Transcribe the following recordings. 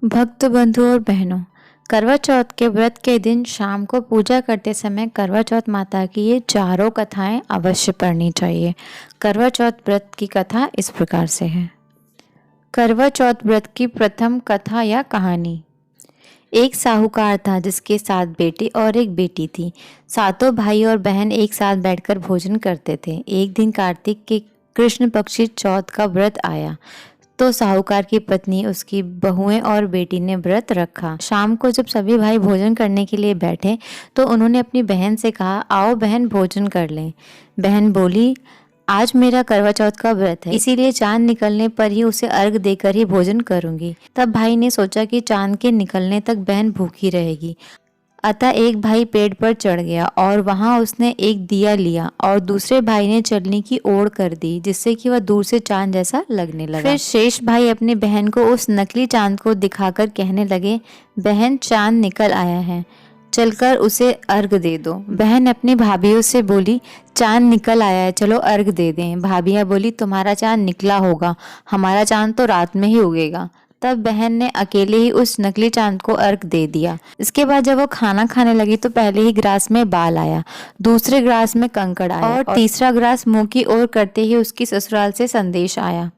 भक्त बंधु और बहनों, करवा चौथ के व्रत के दिन शाम को पूजा करते समय करवा चौथ माता की ये चारों कथाएं अवश्य पढ़नी चाहिए। करवा चौथ व्रत की कथा इस प्रकार से है। करवा चौथ व्रत की प्रथम कथा या कहानी। एक साहूकार था जिसके 7 बेटे और एक बेटी थी। सातों भाई और बहन एक साथ बैठकर भोजन करते थे। एक दिन कार्तिक के कृष्ण पक्षी चौथ का व्रत आया तो साहूकार की पत्नी, उसकी बहुएं और बेटी ने व्रत रखा। शाम को जब सभी भाई भोजन करने के लिए बैठे तो उन्होंने अपनी बहन से कहा, आओ बहन भोजन कर लें। बहन बोली, आज मेरा करवा चौथ का व्रत है, इसीलिए चांद निकलने पर ही उसे अर्घ देकर ही भोजन करूंगी। तब भाई ने सोचा कि चांद के निकलने तक बहन भूखी रहेगी। अतः एक भाई पेड़ पर चढ़ गया और वहां उसने एक दिया लिया और दूसरे भाई ने चलनी की ओड़ कर दी, जिससे कि वह दूर से चांद जैसा लगने लगा। फिर शेष भाई अपनी बहन को उस नकली चांद को दिखाकर कहने लगे, बहन चांद निकल आया है, चलकर उसे अर्घ दे दो। बहन अपनी भाभीयों से बोली, चांद निकल आया है, चलो अर्घ दे दें। भाभियां बोली, तुम्हारा चांद निकला होगा, हमारा चांद तो रात में ही उगेगा। तब बहन ने अकेले ही उस नकली चांद को अर्घ दे दिया। इसके बाद जब वो खाना खाने लगी तो पहले ही ग्रास में बाल आया, दूसरे ग्रास में कंकड़ आया और तीसरा ग्रास मुंह की ओर करते ही उसकी ससुराल से संदेश आया,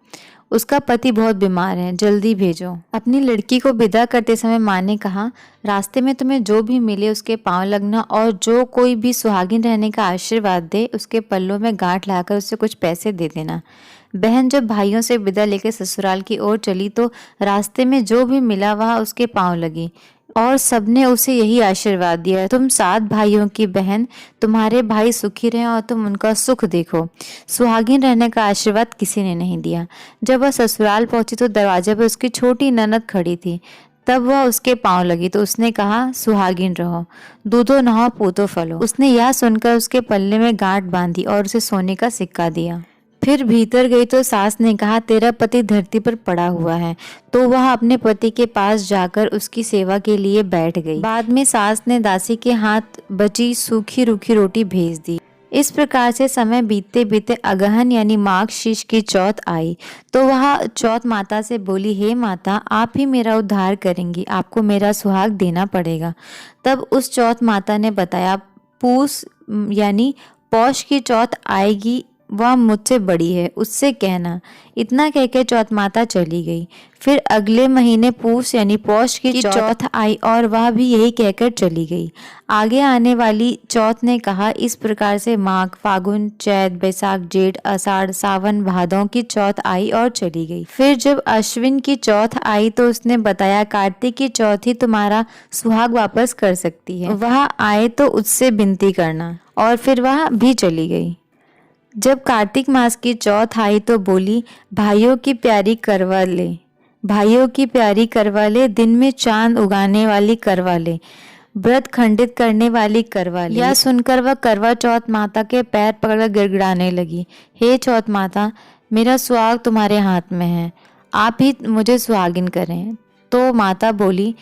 उसका पति बहुत बीमार है, जल्दी भेजो। अपनी लड़की को विदा करते समय माँ ने कहा, रास्ते में तुम्हें जो भी मिले उसके पांव लगना और जो कोई भी सुहागिन रहने का आशीर्वाद दे उसके पल्लों में गांठ लाकर उसे कुछ पैसे दे देना। बहन जब भाइयों से विदा लेकर ससुराल की ओर चली तो रास्ते में जो भी मिला वह उसके पांव लगी और सबने उसे यही आशीर्वाद दिया, तुम 7 भाइयों की बहन, तुम्हारे भाई सुखी रहें और तुम उनका सुख देखो। सुहागिन रहने का आशीर्वाद किसी ने नहीं दिया। जब वह ससुराल पहुंची तो दरवाजे पर उसकी छोटी ननद खड़ी थी। तब वह उसके पांव लगी तो उसने कहा, सुहागिन रहो, दूधो नहाओ, पूतो फलो। उसने यह सुनकर उसके पल्ले में गांठ बांधी और उसे सोने का सिक्का दिया। फिर भीतर गई तो सास ने कहा, तेरा पति धरती पर पड़ा हुआ है। तो वह अपने पति के पास जाकर उसकी सेवा के लिए बैठ गई। बाद में सास ने दासी के हाथ बची सूखी रूखी रोटी भेज दी। इस प्रकार से समय बीतते बीतते अगहन यानी माघ शीश की चौथ आई तो वह चौथ माता से बोली, हे माता, आप ही मेरा उद्धार करेंगी, आपको मेरा सुहाग देना पड़ेगा। तब उस चौथ माता ने बताया, पूस यानी पौष की चौथ आएगी, वह मुझसे बड़ी है, उससे कहना। इतना कहकर चौथ माता चली गई। फिर अगले महीने पूस यानी पौष की चौथ आई और वह भी यही कहकर चली गई। आगे आने वाली चौथ ने कहा, इस प्रकार से माघ, फागुन, चैत, बैसाख, जेठ, आषाढ़, सावन, भादों की चौथ आई और चली गई। फिर जब अश्विन की चौथ आई तो उसने बताया, कार्तिक की चौथ ही तुम्हारा सुहाग वापस कर सकती है, वह आए तो उससे विनती करना। और फिर वह भी चली गई। जब कार्तिक मास की चौथ आई तो बोली, भाइयों की प्यारी करवा ले, भाइयों की प्यारी करवा ले, दिन में चांद उगाने वाली करवा ले, व्रत खंडित करने वाली करवा ले। यह सुनकर वह करवा चौथ माता के पैर पकड़कर गिड़गिड़ाने लगी, हे चौथ माता, मेरा सुहाग तुम्हारे हाथ में है, आप ही मुझे सुहागिन करें। तो माता बोली,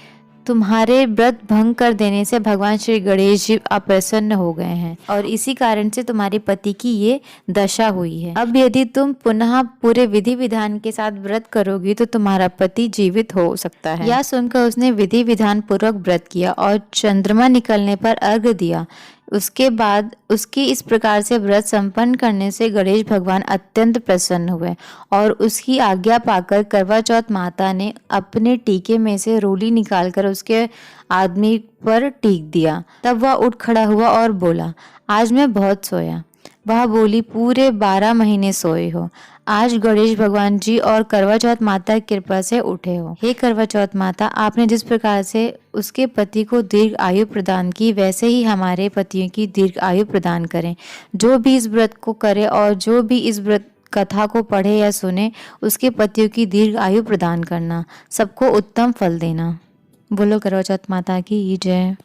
तुम्हारे व्रत भंग कर देने से भगवान श्री गणेश जी अप्रसन्न हो गए हैं और इसी कारण से तुम्हारे पति की ये दशा हुई है। अब यदि तुम पुनः पूरे विधि विधान के साथ व्रत करोगी तो तुम्हारा पति जीवित हो सकता है। यह सुनकर उसने विधि विधान पूर्वक व्रत किया और चंद्रमा निकलने पर अर्घ दिया। उसके बाद उसकी इस प्रकार से व्रत संपन्न करने से गणेश भगवान अत्यंत प्रसन्न हुए और उसकी आज्ञा पाकर करवा चौथ माता ने अपने टीके में से रोली निकालकर उसके आदमी पर टीक दिया। तब वह उठ खड़ा हुआ और बोला, आज मैं बहुत सोया। वह बोली, पूरे 12 महीने सोए हो, आज गणेश भगवान जी और करवा चौथ माता की कृपा से उठे हो। हे करवा चौथ माता, आपने जिस प्रकार से उसके पति को दीर्घ आयु प्रदान की वैसे ही हमारे पतियों की दीर्घ आयु प्रदान करें। जो भी इस व्रत को करे और जो भी इस व्रत कथा को पढ़े या सुने उसके पतियों की दीर्घ आयु प्रदान करना, सबको उत्तम फल देना। बोलो करवा चौथ माता की जय।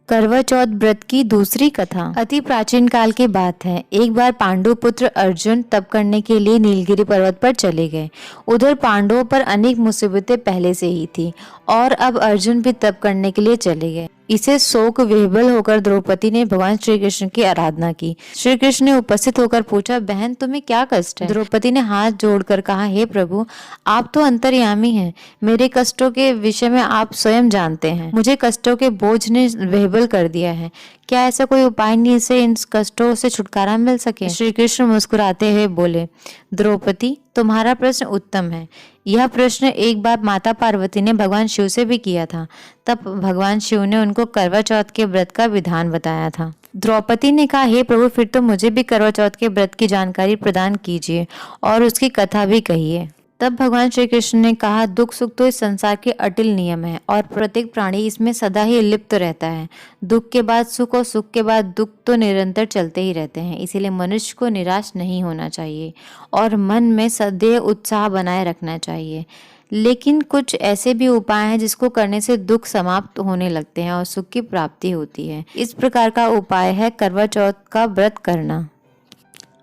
करवा चौथ व्रत की दूसरी कथा अति प्राचीन काल की बात है। एक बार पांडु पुत्र अर्जुन तप करने के लिए नीलगिरी पर्वत पर चले गए। उधर पांडवों पर अनेक मुसीबतें पहले से ही थी और अब अर्जुन भी तप करने के लिए चले गए। इसे शोक विह्वल होकर द्रौपदी ने भगवान श्री कृष्ण की आराधना की। श्री कृष्ण ने उपस्थित होकर पूछा, बहन तुम्हें क्या कष्ट है? द्रौपदी ने हाथ जोड़कर कहा, हे प्रभु, आप तो अंतर्यामी हैं। मेरे कष्टों के विषय में आप स्वयं जानते हैं। मुझे कष्टों के बोझ ने विह्वल कर दिया है। क्या ऐसा कोई उपाय नहीं जिससे इन कष्टों से छुटकारा मिल सके? श्री कृष्ण मुस्कुराते हुए बोले, द्रौपदी, तुम्हारा प्रश्न उत्तम है। यह प्रश्न एक बार माता पार्वती ने भगवान शिव से भी किया था। तब भगवान शिव ने उनको करवा चौथ के व्रत का विधान बताया था। द्रौपदी ने कहा, हे प्रभु, फिर तो मुझे भी करवा चौथ के व्रत की जानकारी प्रदान कीजिए और उसकी कथा भी कहिए। तब भगवान श्री कृष्ण ने कहा, दुख सुख तो इस संसार के अटिल नियम है और प्रत्येक प्राणी इसमें सदा ही लिप्त रहता है। दुख के बाद सुख और सुख के बाद दुख तो निरंतर चलते ही रहते हैं। इसीलिए मनुष्य को निराश नहीं होना चाहिए और मन में सदैव उत्साह बनाए रखना चाहिए। लेकिन कुछ ऐसे भी उपाय हैं जिसको करने से दुख समाप्त होने लगते हैं और सुख की प्राप्ति होती है। इस प्रकार का उपाय है करवा चौथ का व्रत करना।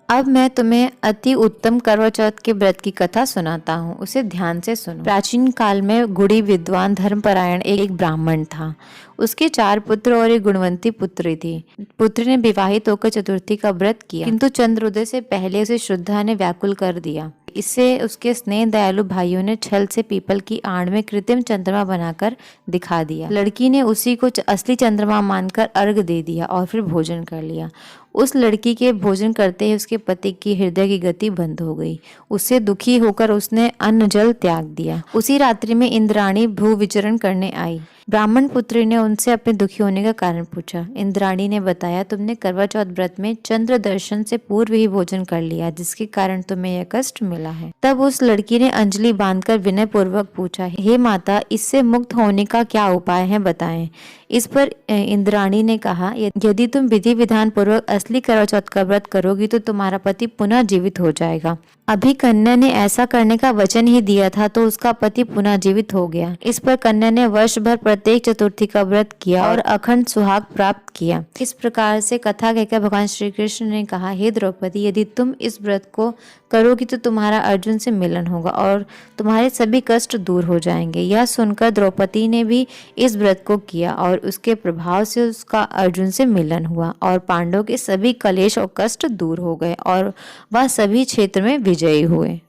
अब मैं तुम्हें अति उत्तम करवा चौथ के व्रत की कथा सुनाता हूँ, उसे ध्यान से सुनो। प्राचीन काल में गुणी विद्वान धर्मपरायण एक ब्राह्मण था। उसके 4 पुत्र और एक गुणवंती पुत्री थी। पुत्री ने विवाहित होकर चतुर्थी का व्रत किया, किंतु चंद्रोदय से पहले उसे श्रद्धा ने व्याकुल कर दिया। इससे उसके स्नेह दयालु भाइयों ने छल से पीपल की आड़ में कृत्रिम चंद्रमा बनाकर दिखा दिया। लड़की ने उसी को असली चंद्रमा मानकर अर्घ दे दिया और फिर भोजन कर लिया। उस लड़की के भोजन करते ही उसके पति की हृदय की गति बंद हो गई। उससे दुखी होकर उसने अन्न जल त्याग दिया। उसी रात्रि में इंद्राणी भू विचरण करने आई। ब्राह्मण पुत्री ने उनसे अपने दुखी होने का कारण पूछा। इंद्राणी ने बताया, तुमने करवा चौथ व्रत में चंद्र दर्शन से पूर्व ही भोजन कर लिया, जिसके कारण तुम्हें यह कष्ट मिला है। तब उस लड़की ने अंजलि बांधकर विनय पूर्वक पूछा, हे माता, इससे मुक्त होने का क्या उपाय है, बताएं। इस पर इंद्राणी ने कहा, यदि तुम विधि विधान पूर्वक असली करवा चौथ का व्रत करोगी तो तुम्हारा पति पुनः जीवित हो जाएगा। अभी कन्या ने ऐसा करने का वचन ही दिया था तो उसका पति पुनः जीवित हो गया। इस पर कन्या ने वर्ष भर प्रत्येक चतुर्थी का व्रत किया और अखंड सुहाग प्राप्त किया। इस प्रकार से कथा कहकर भगवान श्री कृष्ण ने कहा, हे द्रौपदी, यदि तुम इस व्रत को करोगी तो तुम्हारा अर्जुन से मिलन होगा और तुम्हारे सभी कष्ट दूर हो जाएंगे। यह सुनकर द्रौपदी ने भी इस व्रत को किया और उसके प्रभाव से उसका अर्जुन से मिलन हुआ और पांडवों के सभी कलेश और कष्ट दूर हो गए और वह सभी क्षेत्र में विजयी हुए।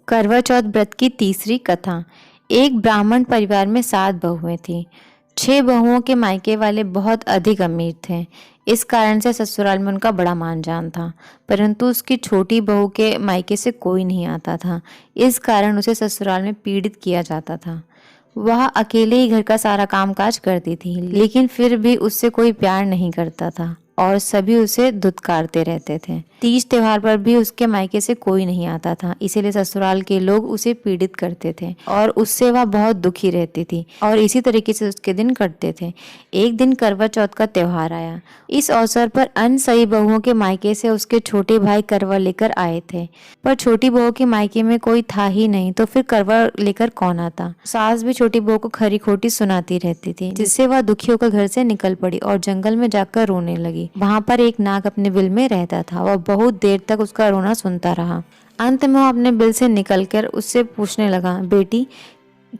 करवा चौथ व्रत की तीसरी कथा। एक ब्राह्मण परिवार में 7 बहुएं थीं। 6 बहुओं के मायके वाले बहुत अधिक अमीर थे। इस कारण से ससुराल में उनका बड़ा मान जान था, परंतु उसकी छोटी बहू के मायके से कोई नहीं आता था। इस कारण उसे ससुराल में पीड़ित किया जाता था। वह अकेले ही घर का सारा कामकाज करती थी, लेकिन फिर भी उससे कोई प्यार नहीं करता था और सभी उसे धुतकारते रहते थे। तीज त्योहार पर भी उसके मायके से कोई नहीं आता था, इसीलिए ससुराल के लोग उसे पीड़ित करते थे और उससे वह बहुत दुखी रहती थी और इसी तरीके से उसके दिन कटते थे। एक दिन करवा चौथ का त्योहार आया। इस अवसर पर अन्य सही बहुओं के मायके से उसके छोटे भाई करवा लेकर आए थे, पर छोटी बहू के मायके में कोई था ही नहीं, तो फिर करवा लेकर कौन आता। सास भी छोटी बहू को खरी खोटी सुनाती रहती थी, जिससे वह दुखी होकर घर से निकल पड़ी और जंगल में जाकर रोने लगी। वहां पर एक नाग अपने बिल में रहता था। वह बहुत देर तक उसका रोना सुनता रहा। अंत में वह अपने बिल से निकलकर उससे पूछने लगा, बेटी,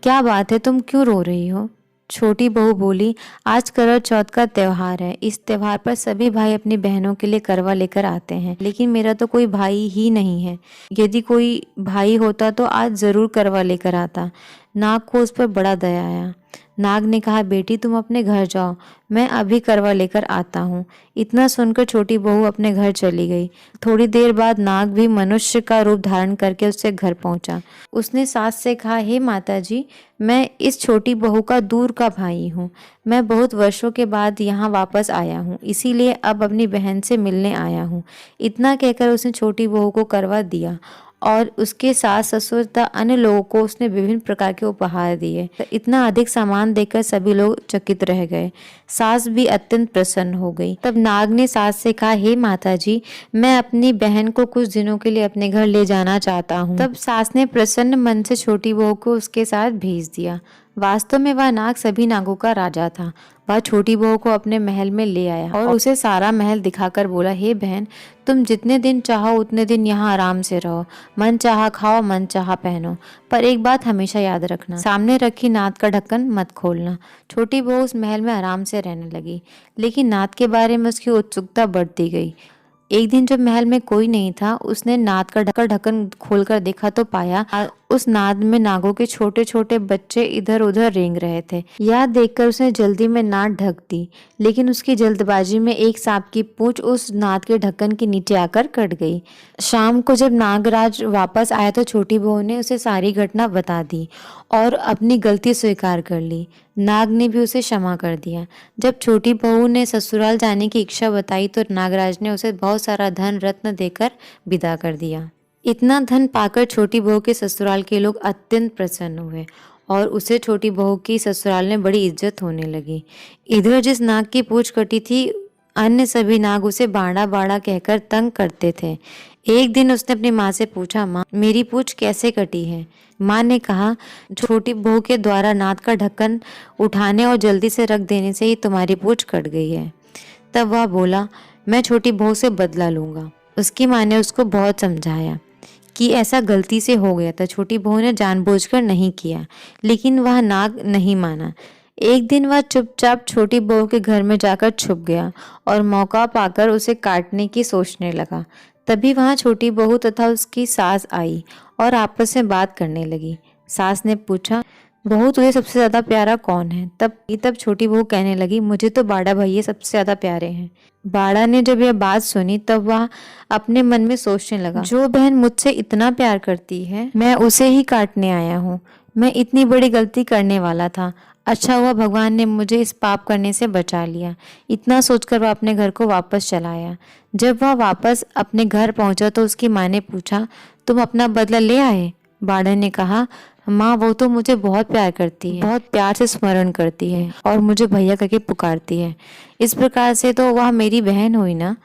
क्या बात है, तुम क्यों रो रही हो? छोटी बहू बोली, आज करवा चौथ का त्योहार है। इस त्योहार पर सभी भाई अपनी बहनों के लिए करवा लेकर आते हैं, लेकिन मेरा तो कोई भाई ही नहीं है। यदि कोई भाई होता तो आज जरूर करवा लेकर आता। नाग को उस पर बड़ा दया आया। नाग ने कहा, बेटी, तुम अपने घर जाओ, मैं अभी करवा लेकर आता हूँ। इतना सुनकर छोटी बहू अपने घर चली गई। थोड़ी देर बाद नाग भी मनुष्य का रूप धारण करके उससे घर पहुंचा। उसने सास से कहा, हे माता जी, मैं इस छोटी बहू का दूर का भाई हूँ। मैं बहुत वर्षों के बाद यहाँ वापस आया हूँ, इसीलिए अब अपनी बहन से मिलने आया हूँ। इतना कहकर उसने छोटी बहू को करवा दिया और उसके सास ससुर तथा अन्य लोगों को उसने विभिन्न प्रकार के उपहार दिए। इतना अधिक सामान देकर सभी लोग चकित रह गए। सास भी अत्यंत प्रसन्न हो गई। तब नाग ने सास से कहा, हे माता जी, मैं अपनी बहन को कुछ दिनों के लिए अपने घर ले जाना चाहता हूँ। तब सास ने प्रसन्न मन से छोटी बहू को उसके साथ भेज दिया। वास्तव में वह नाग सभी नागों का राजा था। वह छोटी बहू को अपने महल में ले आया और उसे सारा महल दिखाकर बोला, हे बहन, तुम जितने दिन चाहो उतने दिन यहाँ आराम से रहो, मन चाहा खाओ, मन चाहा पहनो, पर एक बात हमेशा याद रखना, सामने रखी नाद का ढक्कन मत खोलना। छोटी बहू उस महल में आराम से रहने लगी, लेकिन नाद के बारे में उसकी उत्सुकता बढ़ती गई। एक दिन जब महल में कोई नहीं था, उसने नाद का ढक्कन खोलकर देखा तो पाया उस नाद में नागों के छोटे छोटे बच्चे इधर उधर रेंग रहे थे। यह देखकर उसने जल्दी में नाद ढक दी, लेकिन उसकी जल्दबाजी में एक सांप की पूंछ उस नाद के ढक्कन के नीचे आकर कट गई। शाम को जब नागराज वापस आया तो छोटी बहू ने उसे सारी घटना बता दी और अपनी गलती स्वीकार कर ली। नाग ने भी उसे क्षमा कर दिया। जब छोटी बहू ने ससुराल जाने की इच्छा बताई तो नागराज ने उसे बहुत सारा धन रत्न देकर विदा कर दिया। इतना धन पाकर छोटी बहू के ससुराल के लोग अत्यंत प्रसन्न हुए और उसे छोटी बहू की ससुराल में बड़ी इज्जत होने लगी। इधर जिस नाग की पूंछ कटी थी, अन्य सभी नाग उसे बाड़ा बाड़ा कहकर तंग करते थे। एक दिन उसने अपनी माँ से पूछा, माँ, मेरी पूंछ कैसे कटी है? माँ ने कहा, छोटी बहू के द्वारा नाद का ढक्कन उठाने और जल्दी से रख देने से ही तुम्हारी पूंछ कट गई है। तब वह बोला, मैं छोटी बहू से बदला लूंगा। उसकी माँ ने उसको बहुत समझाया कि ऐसा गलती से हो गया था, छोटी बहू ने जानबूझकर नहीं किया, लेकिन वह नाग नहीं माना। एक दिन वह चुपचाप छोटी बहू के घर में जाकर छुप गया और मौका पाकर उसे काटने की सोचने लगा। तभी वहां छोटी बहू तथा उसकी सास आई और आपस में बात करने लगी। सास ने पूछा, बहू, तुझे सबसे ज्यादा प्यारा कौन है? तब छोटी बहू कहने लगी, मुझे तो बाड़ा भैया सबसे ज्यादा प्यारे हैं। बाड़ा ने जब यह बात सुनी तब वह अपने मन में सोचने लगा, जो बहन मुझसे इतना प्यार करती है, मैं उसे ही काटने आया हूँ। मैं इतनी बड़ी गलती करने वाला था। अच्छा हुआ भगवान ने मुझे इस पाप करने से बचा लिया। इतना सोचकर वह अपने घर को वापस चला आया। जब वह वापस अपने घर पहुंचा तो उसकी माँ ने पूछा, तुम अपना बदला ले आए? बाड़ा ने कहा, माँ, वो तो मुझे बहुत प्यार करती है, बहुत प्यार से स्मरण करती है और मुझे भैया करके पुकारती है। इस प्रकार से तो वह मेरी बहन हुई ना।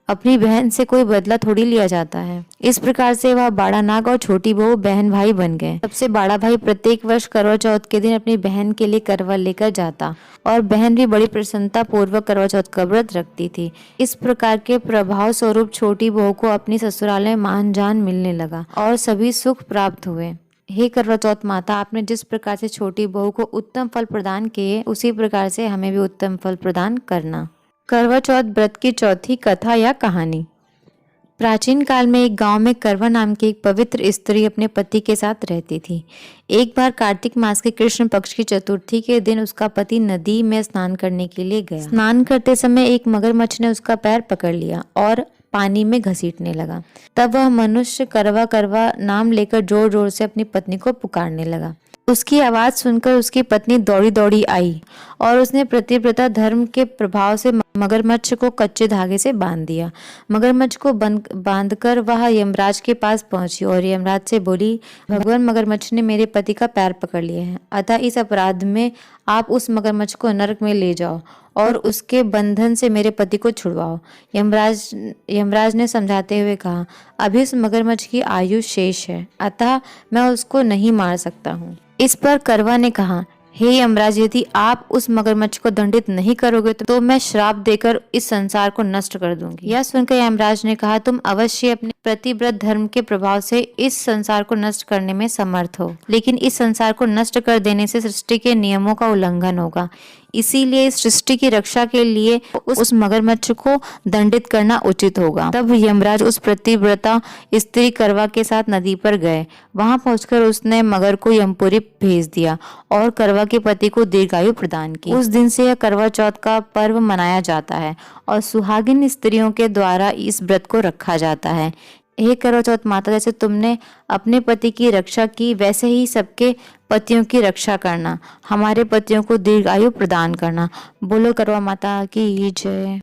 अपनी बहन से कोई बदला थोड़ी लिया जाता है। इस प्रकार से वह बाड़ा नाग और छोटी बहू बहन भाई बन गए। तब से बाड़ा भाई प्रत्येक वर्ष करवा चौथ के दिन अपनी बहन के लिए करवा लेकर जाता और बहन भी बड़ी प्रसन्नता पूर्वक करवा चौथ का व्रत रखती थी। इस प्रकार के प्रभाव स्वरूप छोटी बहू को अपनी ससुराल में मान जान मिलने लगा और सभी सुख प्राप्त हुए। हे करवा चौथ माता, आपने जिस प्रकार से छोटी बहू को उत्तम फल प्रदान किए, उसी प्रकार से हमें भी उत्तम फल प्रदान करना। करवा चौथ व्रत की चौथी कथा या कहानी। प्राचीन काल में एक गांव में करवा नाम की एक पवित्र स्त्री अपने पति के साथ रहती थी। एक बार कार्तिक मास के कृष्ण पक्ष की चतुर्थी के दिन उसका पति नदी में स्नान करने के लिए गया। स्नान करते समय एक मगरमच्छ ने उसका पैर पकड़ लिया और पानी में घसीटने लगा। तब वह मनुष्य करवा करवा नाम लेकर जोर जोर से अपनी पत्नी को पुकारने लगा। उसकी आवाज सुनकर उसकी पत्नी दौड़ी दौड़ी आई और उसने पतिव्रता धर्म के प्रभाव से मगरमच्छ को कच्चे धागे से बांध दिया। मगरमच्छ को बांधकर वह यमराज के पास पहुंची और यमराज से बोली, भगवान, मगरमच्छ ने मेरे पति का पैर पकड़ लिया है, अतः इस अपराध में आप उस मगरमच्छ को नरक में ले जाओ और उसके बंधन से मेरे पति को छुड़वाओ। यमराज ने समझाते हुए कहा, अभी उस मगरमच्छ की आयु शेष है, अतः मैं उसको नहीं मार सकता हूँ। इस पर करवा ने कहा, हे यमराज, यदि आप उस मगरमच्छ को दंडित नहीं करोगे तो मैं श्राप देकर इस संसार को नष्ट कर दूंगी। यह सुनकर यमराज ने कहा, तुम अवश्य अपने प्रतिव्रत धर्म के प्रभाव से इस संसार को नष्ट करने में समर्थ हो, लेकिन इस संसार को नष्ट कर देने से सृष्टि के नियमों का उल्लंघन होगा। इसीलिए इस सृष्टि की रक्षा के लिए उस मगरमच्छ को दंडित करना उचित होगा। तब यमराज उस प्रतिव्रता स्त्री करवा के साथ नदी पर गए। वहां पहुंचकर उसने मगर को यमपुरी भेज दिया और करवा के पति को दीर्घायु प्रदान की। उस दिन से यह करवा चौथ का पर्व मनाया जाता है और सुहागिन स्त्रियों के द्वारा इस व्रत को रखा जाता है। हे करवा चौथ माता, जैसे तुमने अपने पति की रक्षा की, वैसे ही सबके पतियों की रक्षा करना, हमारे पतियों को दीर्घायु प्रदान करना। बोलो करवा माता की जय।